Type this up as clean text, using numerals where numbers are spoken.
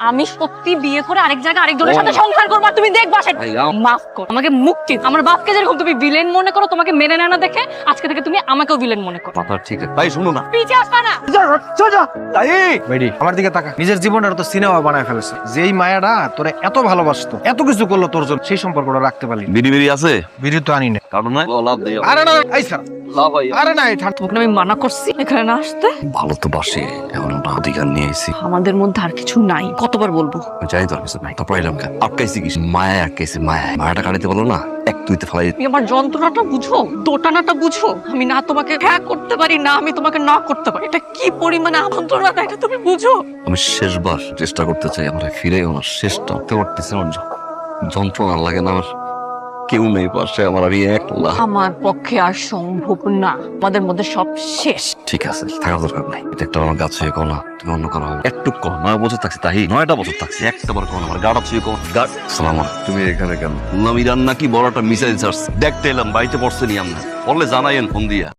আমি সত্যি বিয়ে করে আরেক জায়গায় আরেকজনের সাথে সংসার করবো আর তুমি দেখবা সেটা। মাফ করো আমাকে, মুক্তি। আমার বাপকে যেরকম তুমি ভিলেন মনে করো, তোমাকে মেনে নেয় না দেখে আজকে থেকে তুমি আমাকেও ভিলেন মনে করো। কথা ঠিক আছে ভাই, শুনো না। পিছে আসবা না। আমার দিকে তাকা। নিজের জীবনটা তো সিনেমা বানায় ফেলেছে। যেই মায়াটা তোরে এত ভালোবাসতো, এত কিছু করলো তোর জন্য, সেই সম্পর্কটা রাখতে পারলি না। বিড়ি বিড়ি আছে? বিড়ি তো আনি না। কারণ নাই লাভ দেই। আরে না, এই স্যার, লাভ ভাই। আরে না, এই ঠান্ডা। তোমাকে আমি মানা করছি এখানে না আসতে। ভালো তো বাসে, এখন আমরা অধিকার নিয়ে আইছি। আমাদের মধ্যে আর কিছু নাই, কতবার বলবো। যাই তো আর কিছু নাই। তারপর এলাম কেন? আটকাইছি কি? মায়া আটকাইছি, মায়াটা কাটাইতে বলো না, এক তুইতে ফেলাই। তুমি আমার যন্ত্রণাটা বুঝো, দোটানাটা বুঝো। আমি না তোমাকে হ্যাঁ করতে পারি, না আমি তোমাকে না করতে পারি। এটা কি পরিমাণে যন্ত্রণাটা, এটা তুমি বুঝো। আমি শেষবার চেষ্টা করতে চাই আমার ফিরে, আমার শেষটা করতে পারতেছি। আমার যন্ত্রণা লাগে না, আমার কেউ নেই পাশে, আমার আমি একলা। আমার পক্ষে আর সম্ভব না, আমাদের মধ্যে সব শেষ। ঠিক আছে, থাকার দরকার নাই। এটা একটা আমার গাছ ছুঁয়ে কো না, তুমি অন্য কারো একটু কো। 9 বছর থাকছি তাই, 9টা বছর থাকছি, একটা বার কো না আমার গাড়া ছুঁয়ে কো। গাড় সালাম। তুমি এখানে কেন? বললাম ইরান নাকি বড় একটা মিসাইল চার্জ দেখতে এলাম, বাড়িতে পড়ছে নি আমরা, বললে জানাইয়েন ফোন দিয়া।